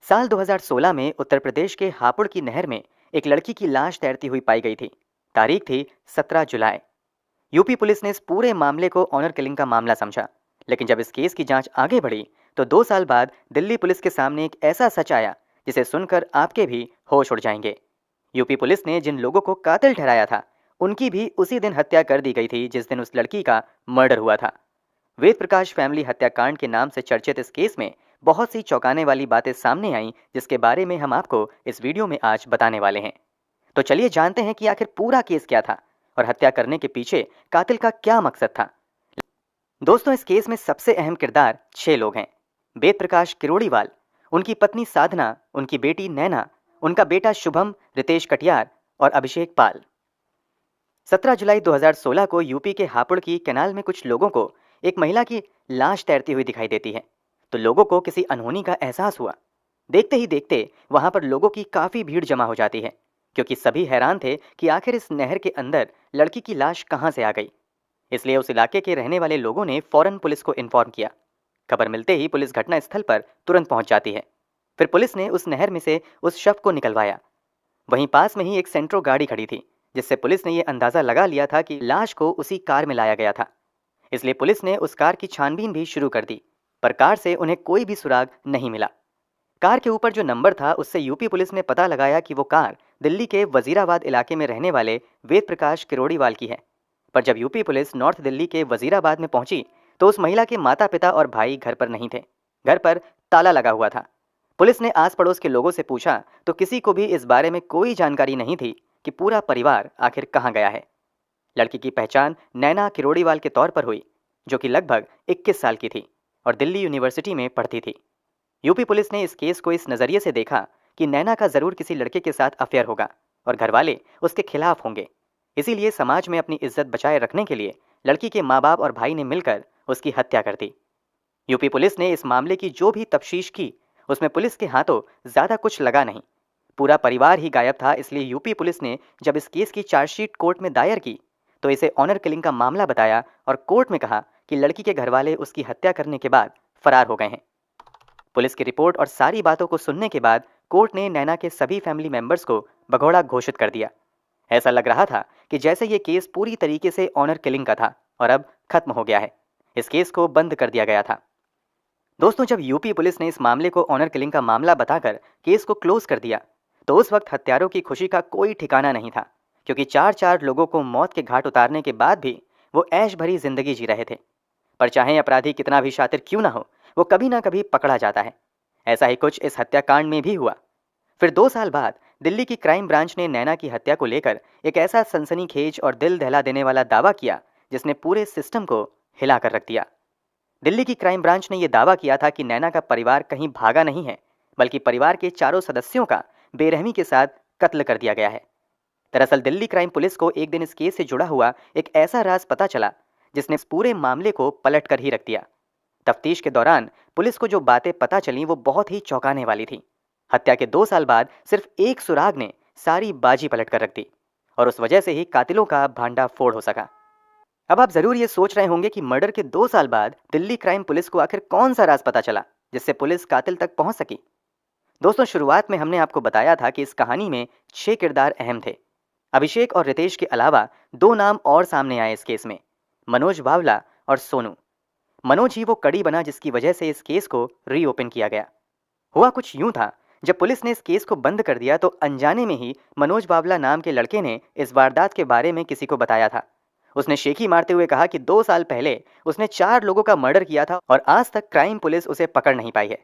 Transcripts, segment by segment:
साल 2016 में उत्तर प्रदेश के हापुड़ की नहर में एक लड़की की लाश तैरती हुई पाई गई थी। तारीख थी 17 जुलाई। यूपी पुलिस ने इस पूरे मामले को ऑनर किलिंग का मामला समझा। लेकिन जब इस केस की जांच आगे बढ़ी तो 2 साल बाद दिल्ली पुलिस के सामने एक ऐसा सच आया जिसे सुनकर आपके भी होश उड़ जाएंगे। यूपी पुलिस ने जिन लोगों को कातिल ठहराया था उनकी भी उसी दिन हत्या कर दी गई थी जिस दिन उस लड़की का मर्डर हुआ था। वेद प्रकाश फैमिली हत्याकांड के नाम से चर्चित इस केस में बहुत सी चौंकाने वाली बातें सामने आईं जिसके बारे में हम आपको इस वीडियो में आज बताने वाले हैं। तो चलिए जानते हैं कि आखिर पूरा केस क्या था और हत्या करने के पीछे कातिल का क्या मकसद था। दोस्तों, इस केस में सबसे अहम किरदार 6 लोग हैं। वेद प्रकाश किरोड़ीवाल, उनकी पत्नी साधना, उनकी बेटी नैना, उनका बेटा शुभम, रितेश कटियार और अभिषेक पाल। 17 जुलाई 2016 को यूपी के हापुड़ की कैनाल में कुछ लोगों को एक महिला की लाश तैरती हुई दिखाई देती है। तो लोगों को किसी अनहोनी का एहसास हुआ। देखते ही देखते वहां पर लोगों की काफी भीड़ जमा हो जाती है, क्योंकि सभी हैरान थे कि आखिर इस नहर के अंदर लड़की की लाश कहां से आ गई। इसलिए उस इलाके के रहने वाले लोगों ने फौरन पुलिस को इन्फॉर्म किया। खबर मिलते ही पुलिस घटनास्थल पर तुरंत पहुंच जाती है। फिर पुलिस ने उस नहर में से उस शव को निकलवाया। वहीं पास में ही एक सेंट्रो गाड़ी खड़ी थी, जिससे पुलिस ने यह अंदाजा लगा लिया था कि लाश को उसी कार में लाया गया था। इसलिए पुलिस ने उस कार की छानबीन भी शुरू कर दी, पर कार से उन्हें कोई भी सुराग नहीं मिला। कार के ऊपर जो नंबर था उससे यूपी पुलिस ने पता लगाया कि वो कार दिल्ली के वजीराबाद इलाके में रहने वाले वेद प्रकाश किरोड़ीवाल की है। पर जब यूपी पुलिस नॉर्थ दिल्ली के वजीराबाद में पहुंची तो उस महिला के माता पिता और भाई घर पर नहीं थे। घर पर ताला लगा हुआ था। पुलिस ने आस पड़ोस के लोगों से पूछा तो किसी को भी इस बारे में कोई जानकारी नहीं थी कि पूरा परिवार आखिर कहाँ गया है। लड़की की पहचान नैना किरोड़ीवाल के तौर पर हुई, जो कि लगभग 21 साल की थी और दिल्ली यूनिवर्सिटी में पढ़ती थी। यूपी पुलिस ने इस केस को इस नज़रिए से देखा कि नैना का ज़रूर किसी लड़के के साथ अफेयर होगा और घरवाले उसके खिलाफ होंगे। इसीलिए समाज में अपनी इज्जत बचाए रखने के लिए लड़की के माँ बाप और भाई ने मिलकर उसकी हत्या कर दी। यूपी पुलिस ने इस मामले की जो भी तफ्तीश की उसमें पुलिस के हाथों ज़्यादा कुछ लगा नहीं। पूरा परिवार ही गायब था। इसलिए यूपी पुलिस ने जब इस केस की चार्जशीट कोर्ट में दायर की तो इसे ऑनर किलिंग का मामला बताया और कोर्ट में कहा कि लड़की के घरवाले उसकी हत्या करने के बाद फरार हो गए हैं। पुलिस की रिपोर्ट और सारी बातों को सुनने के बाद कोर्ट ने नैना के सभी फैमिली मेंबर्स को भगोड़ा घोषित कर दिया। ऐसा लग रहा था कि जैसे ये केस पूरी तरीके से ऑनर किलिंग का था और अब खत्म हो गया है। इस केस को बंद कर दिया गया था। दोस्तों, जब यूपी पुलिस ने इस मामले को ऑनर किलिंग का मामला बताकर केस को क्लोज कर दिया तो उस वक्त हत्यारों की खुशी का कोई ठिकाना नहीं था, क्योंकि चार चार लोगों को मौत के घाट उतारने के बाद भी वो ऐश भरी जिंदगी जी रहे थे। पर चाहे अपराधी कितना भी शातिर क्यों ना हो, वो कभी ना कभी पकड़ा जाता है। ऐसा ही कुछ इस हत्याकांड में भी हुआ। फिर 2 साल बाद दिल्ली की क्राइम ब्रांच ने नैना की हत्या को लेकर एक ऐसा सनसनीखेज और दिल दहला देने वाला दावा किया जिसने पूरे सिस्टम को हिला कर रख दिया। दिल्ली की क्राइम ब्रांच ने यह दावा किया था कि नैना का परिवार कहीं भागा नहीं है, बल्कि परिवार के चारों सदस्यों का बेरहमी के साथ कत्ल कर दिया गया है। दरअसल दिल्ली क्राइम पुलिस को एक दिन इस केस से जुड़ा हुआ एक ऐसा राज पता चला जिसने इस पूरे मामले को पलट कर ही रख दिया। तफ्तीश के दौरान पुलिस को जो बातें पता चली वो बहुत ही चौंकाने वाली थी। हत्या के 2 साल बाद सिर्फ एक सुराग ने सारी बाजी पलट कर रख दी और उस वजह से ही कातिलों का भांडा फोड़ हो सका। अब आप जरूर ये सोच रहे होंगे कि मर्डर के 2 साल बाद दिल्ली क्राइम पुलिस को आखिर कौन सा राज पता चला जिससे पुलिस कातिल तक पहुंच सकी। दोस्तों, शुरुआत में हमने आपको बताया था कि इस कहानी में 6 किरदार अहम थे। अभिषेक और रितेश के अलावा 2 नाम और सामने आए इस केस में, मनोज बावला और सोनू। मनोज ही वो कड़ी बना जिसकी वजह से इस केस को रीओपन किया गया। हुआ कुछ यूं था, जब पुलिस ने इस केस को बंद कर दिया तो अनजाने में ही मनोज बावला नाम के लड़के ने इस वारदात के बारे में किसी को बताया था। उसने शेखी मारते हुए कहा कि 2 साल पहले उसने 4 लोगों का मर्डर किया था और आज तक क्राइम पुलिस उसे पकड़ नहीं पाई है।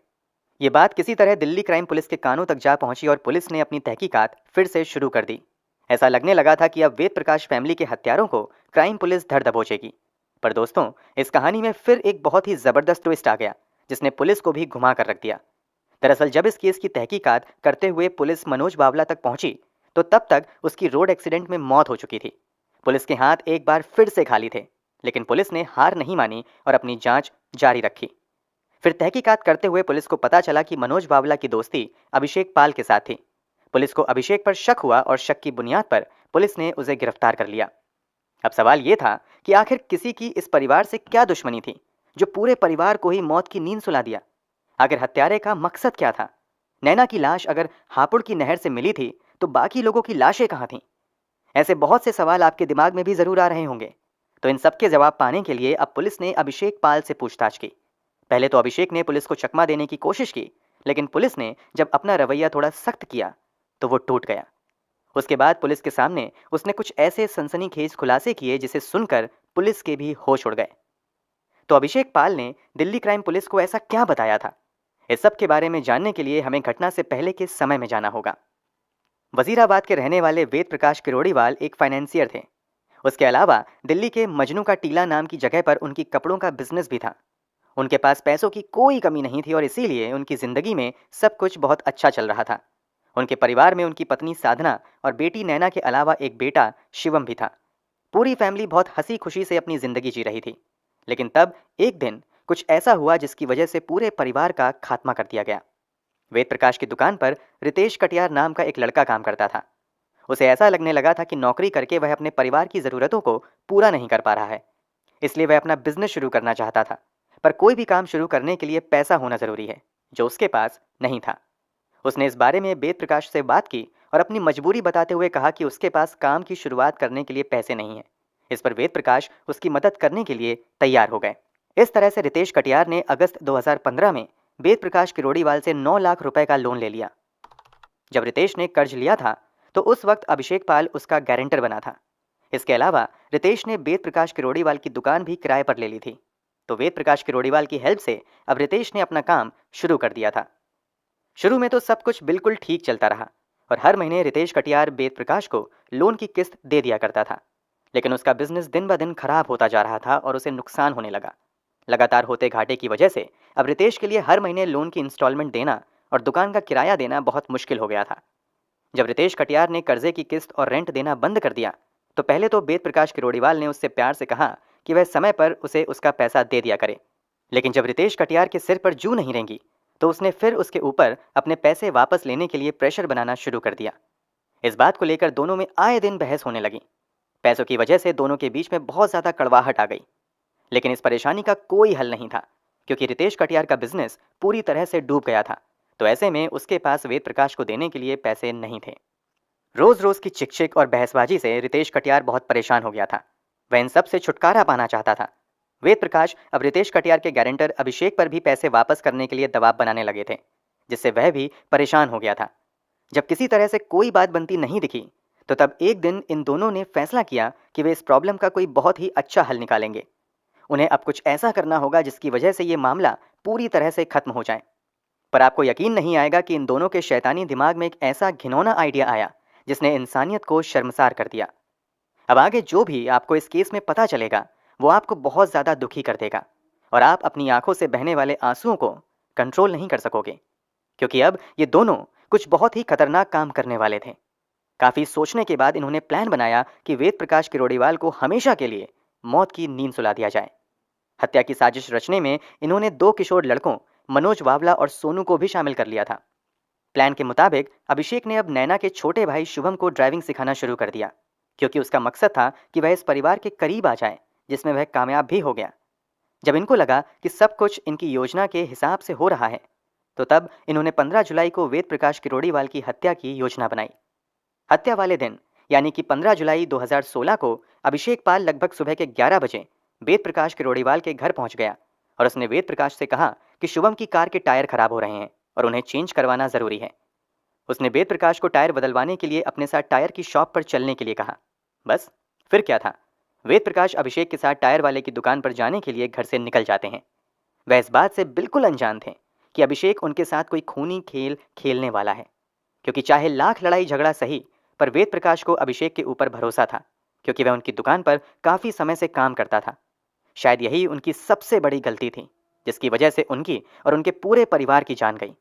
ये बात किसी तरह दिल्ली क्राइम पुलिस के कानों तक जा पहुंची और पुलिस ने अपनी तहकीकात फिर से शुरू कर दी। ऐसा लगने लगा था कि अब वेद प्रकाश फैमिली के हत्यारों को क्राइम पुलिस धर दबोचेगी। पर दोस्तों, इस कहानी में फिर एक बहुत ही जबरदस्त ट्विस्ट आ गया जिसने पुलिस को भी घुमा कर रख दिया। दरअसल जब इस केस की तहकीकात करते हुए पुलिस मनोज बावला तक पहुंची तो तब तक उसकी रोड एक्सीडेंट में मौत हो चुकी थी। पुलिस के हाथ एक बार फिर से खाली थे, लेकिन पुलिस ने हार नहीं मानी और अपनी जांच जारी रखी। फिर तहकीकात करते हुए पुलिस को पता चला कि मनोज बावला की दोस्ती अभिषेक पाल के साथ थी। पुलिस को अभिषेक पर शक हुआ और शक की बुनियाद पर पुलिस ने उसे गिरफ्तार कर लिया। अब सवाल यह था कि आखिर किसी की इस परिवार से क्या दुश्मनी थी जो पूरे परिवार को ही मौत की नींद सुला दिया। आखिर हत्यारे का मकसद क्या था? नैना की लाश अगर हापुड़ की नहर से मिली थी तो बाकी लोगों की लाशें कहाँ थीं? ऐसे बहुत से सवाल आपके दिमाग में भी जरूर आ रहे होंगे। तो इन सबके जवाब पाने के लिए अब पुलिस ने अभिषेक पाल से पूछताछ की। पहले तो अभिषेक ने पुलिस को चकमा देने की कोशिश की, लेकिन पुलिस ने जब अपना रवैया थोड़ा सख्त किया तो वो टूट गया। उसके बाद पुलिस के सामने उसने कुछ ऐसे सनसनीखेज खुलासे किए जिसे सुनकर पुलिस के भी होश उड़ गए। तो अभिषेक पाल ने दिल्ली क्राइम पुलिस को ऐसा क्या बताया था? इस सब के बारे में जानने के लिए हमें घटना से पहले के समय में जाना होगा। वजीराबाद के रहने वाले वेद प्रकाश किरोड़ीवाल एक फाइनेंसियर थे। उसके अलावा दिल्ली के मजनू का टीला नाम की जगह पर उनकी कपड़ों का बिजनेस भी था। उनके पास पैसों की कोई कमी नहीं थी और इसीलिए उनकी जिंदगी में सब कुछ बहुत अच्छा चल रहा था। उनके परिवार में उनकी पत्नी साधना और बेटी नैना के अलावा एक बेटा शिवम भी था। पूरी फैमिली बहुत हंसी खुशी से अपनी जिंदगी जी रही थी। लेकिन तब एक दिन कुछ ऐसा हुआ जिसकी वजह से पूरे परिवार का खात्मा कर दिया गया। वेद प्रकाश की दुकान पर रितेश कटियार नाम का एक लड़का काम करता था। उसे ऐसा लगने लगा था कि नौकरी करके वह अपने परिवार की ज़रूरतों को पूरा नहीं कर पा रहा है, इसलिए वह अपना बिजनेस शुरू करना चाहता था। पर कोई भी काम शुरू करने के लिए पैसा होना ज़रूरी है, जो उसके पास नहीं था। उसने इस बारे में वेद प्रकाश से बात की और अपनी मजबूरी बताते हुए कहा कि उसके पास काम की शुरुआत करने के लिए पैसे नहीं हैं। इस पर वेद प्रकाश उसकी मदद करने के लिए तैयार हो गए। इस तरह से रितेश कटियार ने अगस्त 2015 में वेद प्रकाश किरोड़ीवाल से 9 लाख रुपए का लोन ले लिया। जब रितेश ने कर्ज लिया था तो उस वक्त अभिषेक पाल उसका गारंटर बना था। इसके अलावा रितेश ने वेद प्रकाश किरोड़ीवाल की दुकान भी किराए पर ले ली थी। तो वेद प्रकाश किरोड़ीवाल की हेल्प से अब रितेश ने अपना काम शुरू कर दिया था। शुरू में तो सब कुछ बिल्कुल ठीक चलता रहा और हर महीने रितेश कटियार वेद प्रकाश को लोन की किस्त दे दिया करता था। लेकिन उसका बिजनेस दिन ब दिन खराब होता जा रहा था और उसे नुकसान होने लगा। लगातार होते घाटे की वजह से अब रितेश के लिए हर महीने लोन की इंस्टॉलमेंट देना और दुकान का किराया देना बहुत मुश्किल हो गया था। जब रितेश कटियार ने कर्जे की किस्त और रेंट देना बंद कर दिया तो पहले तो वेद प्रकाश किरोड़ीवाल ने उससे प्यार से कहा कि वह समय पर उसे उसका पैसा दे दिया करे। लेकिन जब रितेश कटियार के सिर पर जू नहीं रेंगी तो उसने फिर उसके ऊपर अपने पैसे वापस लेने के लिए प्रेशर बनाना शुरू कर दिया। इस बात को लेकर दोनों में आए दिन बहस होने लगी। पैसों की वजह से दोनों के बीच में बहुत ज़्यादा कड़वाहट आ गई। लेकिन इस परेशानी का कोई हल नहीं था, क्योंकि रितेश कटियार का बिजनेस पूरी तरह से डूब गया था। तो ऐसे में उसके पास वेद प्रकाश को देने के लिए पैसे नहीं थे। रोज रोज की चिक और बहसबाजी से रितेश कटियार बहुत परेशान हो गया था। वह इन सब से छुटकारा पाना चाहता था। वेद प्रकाश अब रितेश कटियार के गारंटर अभिषेक पर भी पैसे वापस करने के लिए दबाव बनाने लगे थे, जिससे वह भी परेशान हो गया था। जब किसी तरह से कोई बात बनती नहीं दिखी तो तब एक दिन इन दोनों ने फैसला किया कि वे इस प्रॉब्लम का कोई बहुत ही अच्छा हल निकालेंगे। उन्हें अब कुछ ऐसा करना होगा जिसकी वजह से ये मामला पूरी तरह से खत्म हो जाए। पर आपको यकीन नहीं आएगा कि इन दोनों के शैतानी दिमाग में एक ऐसा घिनौना आइडिया आया जिसने इंसानियत को शर्मसार कर दिया। अब आगे जो भी आपको इस केस में पता चलेगा वो आपको बहुत ज़्यादा दुखी कर देगा और आप अपनी आंखों से बहने वाले आंसुओं को कंट्रोल नहीं कर सकोगे, क्योंकि अब ये दोनों कुछ बहुत ही खतरनाक काम करने वाले थे। काफ़ी सोचने के बाद इन्होंने प्लान बनाया कि वेद प्रकाश किरोड़ीवाल को हमेशा के लिए मौत की नींद सुला दिया जाए। हत्या की साजिश रचने में इन्होंने 2 किशोर लड़कों मनोज वावला और सोनू को भी शामिल कर लिया था। प्लान के मुताबिक अभिषेक ने अब नैना के छोटे भाई शुभम को ड्राइविंग सिखाना शुरू कर दिया, क्योंकि उसका मकसद था कि वह इस परिवार के करीब आ जाए, जिसमें वह कामयाब भी हो गया। जब इनको लगा कि सब कुछ इनकी योजना के हिसाब से हो रहा है तो तब इन्होंने 15 जुलाई को वेद प्रकाश किरोड़ीवाल की हत्या की योजना बनाई। हत्या वाले दिन यानी कि 15 जुलाई 2016 को अभिषेक पाल लगभग सुबह के 11 बजे वेद प्रकाश किरोड़ीवाल के घर पहुंच गया और उसने वेद प्रकाश से कहा कि शुभम की कार के टायर खराब हो रहे हैं और उन्हें चेंज करवाना ज़रूरी है। उसने वेद प्रकाश को टायर बदलवाने के लिए अपने साथ टायर की शॉप पर चलने के लिए कहा। बस फिर क्या था, वेद प्रकाश अभिषेक के साथ टायर वाले की दुकान पर जाने के लिए घर से निकल जाते हैं। वह इस बात से बिल्कुल अनजान थे कि अभिषेक उनके साथ कोई खूनी खेल खेलने वाला है, क्योंकि चाहे लाख लड़ाई झगड़ा सही, पर वेद प्रकाश को अभिषेक के ऊपर भरोसा था, क्योंकि वह उनकी दुकान पर काफ़ी समय से काम करता था। शायद यही उनकी सबसे बड़ी गलती थी, जिसकी वजह से उनकी और उनके पूरे परिवार की जान गई।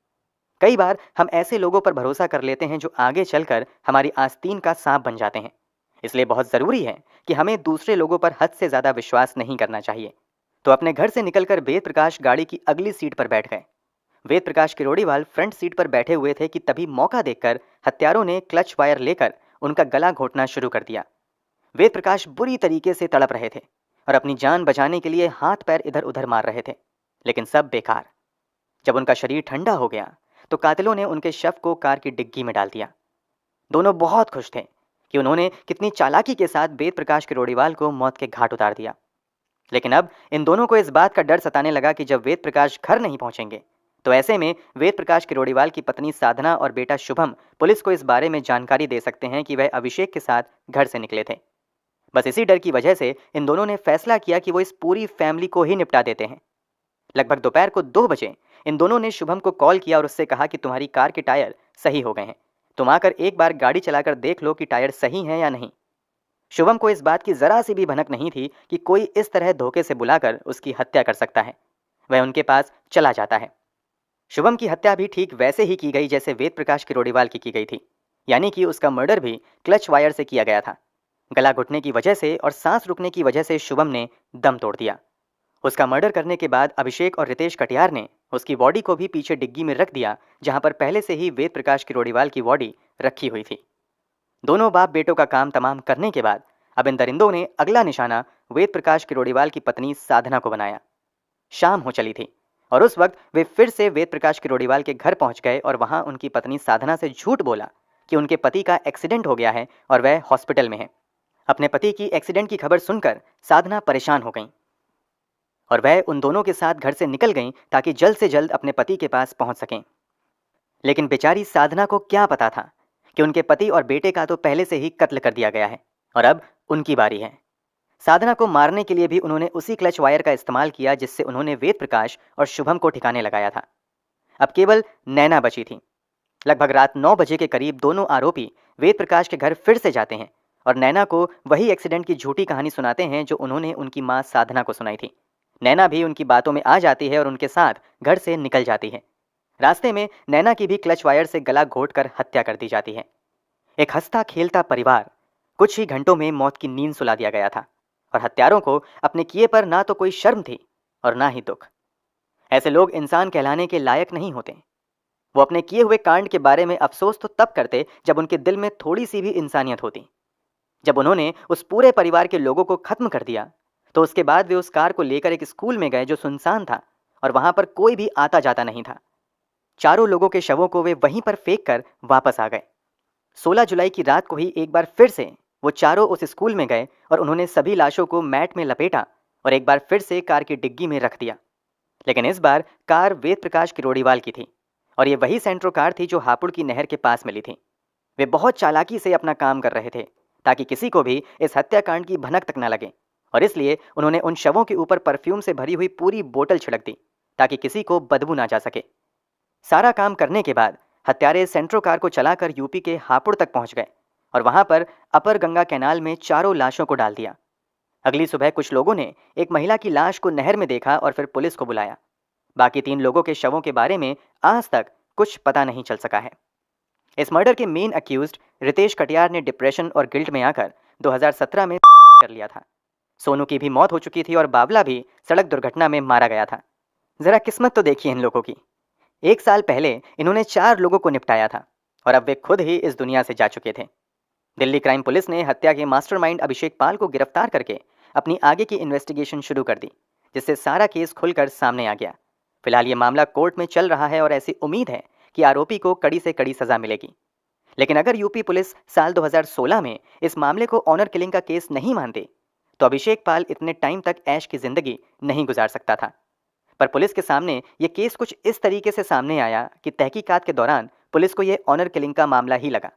कई बार हम ऐसे लोगों पर भरोसा कर लेते हैं जो आगे चलकर हमारी आस्तीन का सांप बन जाते हैं। इसलिए बहुत ज़रूरी है कि हमें दूसरे लोगों पर हद से ज़्यादा विश्वास नहीं करना चाहिए। तो अपने घर से निकलकर वेद प्रकाश गाड़ी की अगली सीट पर बैठ गए। वेद प्रकाश किरोड़ीवाल फ्रंट सीट पर बैठे हुए थे कि तभी मौका देखकर हत्यारों ने क्लच वायर लेकर उनका गला घोंटना शुरू कर दिया। वेद प्रकाश बुरी तरीके से तड़प रहे थे और अपनी जान बचाने के लिए हाथ पैर इधर उधर मार रहे थे, लेकिन सब बेकार। जब उनका शरीर ठंडा हो गया तो कातिलों ने उनके शव को कार की डिग्गी में डाल दिया। दोनों बहुत खुश थे कि उन्होंने कितनी चालाकी के साथ वेद प्रकाश किरोड़ीवाल को मौत के घाट उतार दिया। लेकिन अब इन दोनों को इस बात का डर सताने लगा कि जब वेद प्रकाश घर नहीं पहुंचेंगे तो ऐसे में वेद प्रकाश किरोड़ीवाल की पत्नी साधना और बेटा शुभम पुलिस को इस बारे में जानकारी दे सकते हैं कि वह अभिषेक के साथ घर से निकले थे। बस इसी डर की वजह से इन दोनों ने फैसला किया कि वो इस पूरी फैमिली को ही निपटा देते हैं। लगभग दोपहर को 2 बजे इन दोनों ने शुभम को कॉल किया और उससे कहा कि तुम्हारी कार के टायर सही हो गए हैं, तुम आकर एक बार गाड़ी चलाकर देख लो कि टायर सही हैं या नहीं। शुभम को इस बात की जरा सी भी भनक नहीं थी कि कोई इस तरह धोखे से बुलाकर उसकी हत्या कर सकता है। वह उनके पास चला जाता है। शुभम की हत्या भी ठीक वैसे ही की गई जैसे वेद प्रकाश किरोड़ीवाल की गई थी, यानी कि उसका मर्डर भी क्लच वायर से किया गया था। गला घुटने की वजह से और सांस रुकने की वजह से शुभम ने दम तोड़ दिया। उसका मर्डर करने के बाद अभिषेक और रितेश कटियार ने उसकी बॉडी को भी पीछे डिग्गी में रख दिया, जहां पर पहले से ही वेद प्रकाश किरोड़ीवाल की बॉडी रखी हुई थी। दोनों बाप बेटों का काम तमाम करने के बाद अब इन दरिंदों ने अगला निशाना वेद प्रकाश किरोड़ीवाल की पत्नी साधना को बनाया। शाम हो चली थी और उस वक्त वे फिर से वेद प्रकाश किरोड़ीवाल के घर पहुंच गए और वहां उनकी पत्नी साधना से झूठ बोला कि उनके पति का एक्सीडेंट हो गया है और वह हॉस्पिटल में है। अपने पति की एक्सीडेंट की खबर सुनकर साधना परेशान हो गई और वह उन दोनों के साथ घर से निकल गईं ताकि जल्द से जल्द अपने पति के पास पहुंच सकें। लेकिन बेचारी साधना को क्या पता था कि उनके पति और बेटे का तो पहले से ही कत्ल कर दिया गया है और अब उनकी बारी है। साधना को मारने के लिए भी उन्होंने उसी क्लच वायर का इस्तेमाल किया जिससे उन्होंने वेद प्रकाश और शुभम को ठिकाने लगाया था। अब केवल नैना बची थी। लगभग रात 9 बजे के करीब दोनों आरोपी वेद प्रकाश के घर फिर से जाते हैं और नैना को वही एक्सीडेंट की झूठी कहानी सुनाते हैं जो उन्होंने उनकी मां साधना को सुनाई थी। नैना भी उनकी बातों में आ जाती है और उनके साथ घर से निकल जाती है। रास्ते में नैना की भी क्लच वायर से गला घोंटकर हत्या कर दी जाती है। एक हंसता खेलता परिवार कुछ ही घंटों में मौत की नींद सुला दिया गया था और हत्यारों को अपने किए पर ना तो कोई शर्म थी और ना ही दुख। ऐसे लोग इंसान कहलाने के लायक नहीं होते। वो अपने किए हुए कांड के बारे में अफसोस तो तब करते जब उनके दिल में थोड़ी सी भी इंसानियत होती। जब उन्होंने उस पूरे परिवार के लोगों को खत्म कर दिया तो उसके बाद वे उस कार को लेकर एक स्कूल में गए जो सुनसान था और वहां पर कोई भी आता जाता नहीं था। चारों लोगों के शवों को वे वहीं पर फेंक कर वापस आ गए। 16 जुलाई की रात को ही एक बार फिर से वो चारों उस स्कूल में गए और उन्होंने सभी लाशों को मैट में लपेटा और एक बार फिर से कार की डिग्गी में रख दिया। लेकिन इस बार कार वेद प्रकाश किरोड़ीवाल की थी और ये वही सेंट्रो कार थी जो हापुड़ की नहर के पास मिली थी। वे बहुत चालाकी से अपना काम कर रहे थे ताकि किसी को भी इस हत्याकांड की भनक तक न लगे और इसलिए उन्होंने उन शवों के ऊपर परफ्यूम से भरी हुई पूरी बोतल छिड़क दी ताकि किसी को बदबू ना जा सके। सारा काम करने के बाद हत्यारे सेंट्रो कार को चलाकर यूपी के हापुड़ तक पहुंच गए और वहां पर अपर गंगा कैनाल में चारों लाशों को डाल दिया। अगली सुबह कुछ लोगों ने एक महिला की लाश को नहर में देखा और फिर पुलिस को बुलाया। बाकी 3 लोगों के शवों के बारे में आज तक कुछ पता नहीं चल सका है। इस मर्डर के मेन अक्यूज्ड रितेश कटियार ने डिप्रेशन और गिल्ट में आकर 2017 में कर लिया था। सोनू की भी मौत हो चुकी थी और बावला भी सड़क दुर्घटना में मारा गया था। जरा किस्मत तो देखिए इन लोगों की। 1 साल पहले इन्होंने 4 लोगों को निपटाया था और अब वे खुद ही इस दुनिया से जा चुके थे। दिल्ली क्राइम पुलिस ने हत्या के मास्टरमाइंड अभिषेक पाल को गिरफ्तार करके अपनी आगे की इन्वेस्टिगेशन शुरू कर दी, जिससे सारा केस खुलकर सामने आ गया। फिलहाल ये मामला कोर्ट में चल रहा है और ऐसी उम्मीद है कि आरोपी को कड़ी से कड़ी सजा मिलेगी। लेकिन अगर यूपी पुलिस साल 2016 में इस मामले को ऑनर किलिंग का केस नहीं मानती तो अभिषेक पाल इतने टाइम तक ऐश की जिंदगी नहीं गुजार सकता था। पर पुलिस के सामने ये केस कुछ इस तरीके से सामने आया कि तहकीकात के दौरान पुलिस को ये ऑनर किलिंग का मामला ही लगा।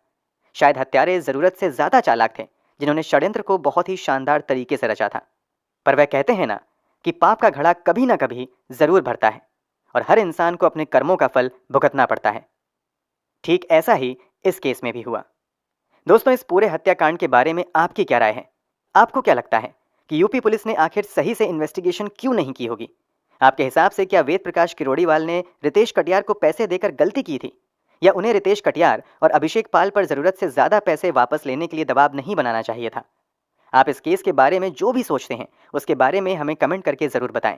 शायद हत्यारे जरूरत से ज्यादा चालाक थे जिन्होंने षड्यंत्र को बहुत ही शानदार तरीके से रचा था। पर वह कहते हैं ना कि पाप का घड़ा कभी ना कभी जरूर भरता है और हर इंसान को अपने कर्मों का फल भुगतना पड़ता है। ठीक ऐसा ही इस केस में भी हुआ। दोस्तों, इस पूरे हत्याकांड के बारे में आपकी क्या राय है? आपको क्या लगता है कि यूपी पुलिस ने आखिर सही से इन्वेस्टिगेशन क्यों नहीं की होगी? आपके हिसाब से क्या वेद प्रकाश किरोड़ीवाल ने रितेश कटियार को पैसे देकर गलती की थी, या उन्हें रितेश कटियार और अभिषेक पाल पर जरूरत से ज्यादा पैसे वापस लेने के लिए दबाव नहीं बनाना चाहिए था? आप इस केस के बारे में जो भी सोचते हैं उसके बारे में हमें कमेंट करके जरूर बताएं।